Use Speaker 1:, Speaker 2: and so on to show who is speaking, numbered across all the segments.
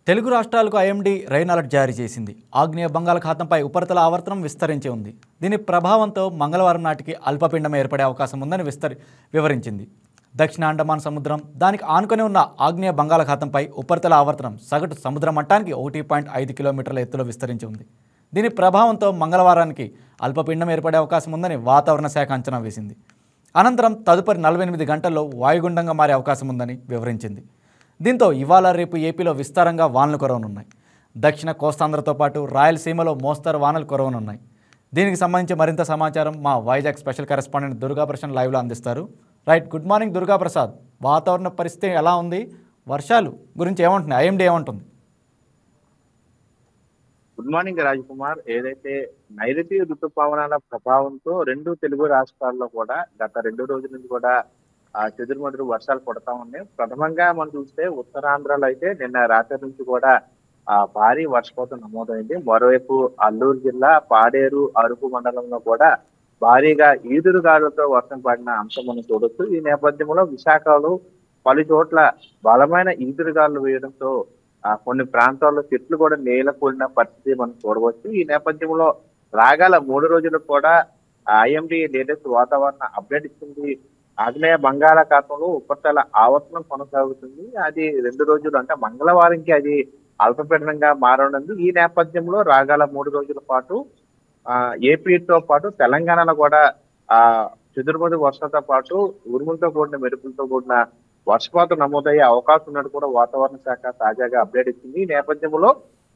Speaker 1: తెలుగు రాష్ట్రాలకు IMD rain alert జారీ చేసింది. ఆగ్నేయ బంగాళాఖాతంపై ఉపరితల ఆవర్తనం విస్తరించి ఉంది. దీని ప్రభావంతో మంగళవారం నాటికి అల్పపీడనం ఏర్పడే అవకాశం ఉందని వివరించింది. దక్షిణ అండమాన్ సముద్రం, దానికి ఆనుకొని ఉన్న ఆగ్నేయ బంగాళాఖాతంపై ఉపరితల ఆవర్తనం సగటు సముద్ర మట్టానికి 1.5 కిలోమీటర్ల ఎత్తులో విస్తరించి ఉంది. దీని ప్రభావంతో మంగళవారానికి అల్పపీడనం ఏర్పడే అవకాశం ఉందని వాతావరణ శాఖ అంచనా వేసింది. అనంతరం తదుపరి 48 గంటల్లో వాయుగుండంగా మారే అవకాశం ఉందని వివరించింది. దీంతో ఇవాళ రేపు ఏపీలో విస్తారంగా వానలు కురవనున్నాయి. దక్షిణ కోస్తాంధ్రతో పాటు రాయలసీమలో మోస్తరు వానలు కురవనున్నాయి. దీనికి సంబంధించి మరింత సమాచారం మా వైజాగ్ స్పెషల్ కరెస్పాండెంట్ దుర్గాప్రసాద్ లైవ్లో అందిస్తారు. Right, good morning Durgaprasad. వాతావరణ పరిస్థితి ఎలా ఉంది? వర్షాలు గురించి ఏమంటున్నాయి? ఐఎండీ ఏమంటుంది?
Speaker 2: Good morning Rajkumar. ఏదైతే నైరుతి ఋతుపవనాల ప్రభావంతో రెండు తెలుగు రాష్ట్రాల్లో కూడా గత 2 రోజుల నుంచి కూడా చెదురుమదురు వర్షాలు పడతా ఉన్నాయి. ప్రథమంగా మనం చూస్తే ఉత్తరాంధ్రలో అయితే నిన్న రాత్రి నుంచి కూడా భారీ వర్షపాతం నమోదైంది. మరోవైపు అల్లూరు జిల్లా పాడేరు, అరకు మండలంలో కూడా భారీగా ఈదురుగాలులతో వర్షం పడిన అంశం మనం చూడొచ్చు. ఈ నేపథ్యంలో విశాఖలో పలు చోట్ల బలమైన ఈదురుగాలు వేయడంతో కొన్ని ప్రాంతాల్లో చెట్లు కూడా నేల కూలిన పరిస్థితి మనం చూడవచ్చు. ఈ నేపథ్యంలో రాగల 3 రోజులకు కూడా ఐఎండీ లేటెస్ట్ వాతావరణ అప్డేట్ ఇస్తుంది. ఆగ్నేయ బంగాళాఖాతంలో ఉపరితల ఆవర్తనం కొనసాగుతుంది. అది 2 రోజులు అంటే మంగళవారంకి అది అల్పపీడనంగా మారనుంది. ఈ నేపథ్యంలో రాగల 3 రోజుల పాటు ఏపీతో పాటు తెలంగాణలో కూడా చెదురుమదురు వర్షంతో పాటు ఉరుములతో కూడిన మెరుపులతో కూడిన వర్షపాతం నమోదయ్యే అవకాశం ఉన్నట్టు కూడా వాతావరణ శాఖ తాజాగా అప్డేట్ ఇచ్చింది. ఈ నేపథ్యంలో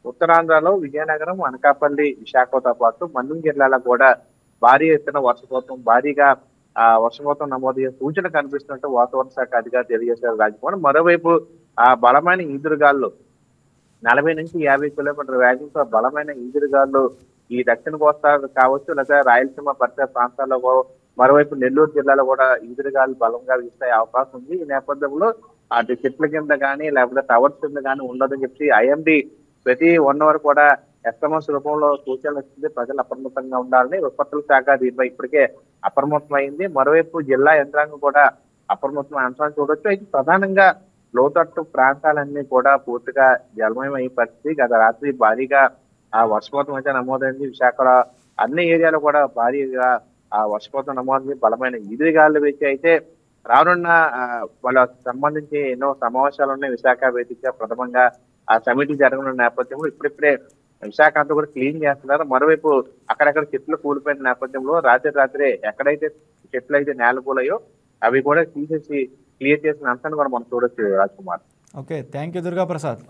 Speaker 2: ఉత్తరాంధ్రలో విజయనగరం, అనకాపల్లి, విశాఖతో పాటు మన్యం జిల్లాలో కూడా భారీ ఎత్తున భారీగా వర్షపాతం నమోదయ్యే సూచన కనిపిస్తున్నట్టు వాతావరణ శాఖ అధికారులు తెలియజేశారు. రాజకుమార్, మరోవైపు బలమైన ఈదురుగాలు 40 నుంచి 50 కిలోమీటర్ల వేగంతో బలమైన ఈదురుగాలు ఈ దక్షిణ కోస్తా కావచ్చు, లేదా రాయలసీమ పరిసర ప్రాంతాల్లో, మరోవైపు నెల్లూరు జిల్లాలో కూడా ఈదురుగాలు బలంగా వీసే అవకాశం ఉంది. ఈ నేపథ్యంలో అటు చెట్ల కింద కానీ లేకపోతే టవర్స్ కింద కానీ ఉండదని చెప్పి ఐఎండీ ప్రతి 1 అవర్ కూడా ఎస్ఎంఎస్ రూపంలో సూచనలు ఇస్తుంది. ప్రజలు అప్రమత్తంగా ఉండాలని. విపత్తుల శాఖ దీనిపై ఇప్పటికే అప్రమత్తమైంది. మరోవైపు జిల్లా యంత్రాంగం కూడా అప్రమత్తమైన అంశాన్ని చూడొచ్చు. అయితే ప్రధానంగా లోతట్టు ప్రాంతాలన్నీ కూడా పూర్తిగా జలమయం అయ్యే పరిస్థితి. గత రాత్రి భారీగా వర్షపాతం అయితే నమోదైంది. విశాఖలో అన్ని ఏరియాలో కూడా భారీగా వర్షపాతం నమోదైంది. బలమైన ఈదురుగాలు వేచి అయితే రానున్న వాళ్ళకి సంబంధించి ఎన్నో సమావేశాలు ఉన్నాయి. విశాఖ వేదిక ప్రథమంగా ఆ సమితి జరగనున్న నేపథ్యంలో ఇప్పుడిప్పుడే విశాఖ అంతా కూడా క్లీన్ చేస్తున్నారు. మరోవైపు అక్కడక్కడ చెట్లు కూలిపోయిన నేపథ్యంలో రాత్రే ఎక్కడైతే చెట్లు అయితే నేలకూలయో అవి కూడా తీసేసి క్లియర్ చేసిన అంశాన్ని కూడా మనం చూడొచ్చు Rajkumar.
Speaker 1: Okay, thank you Durgaprasad.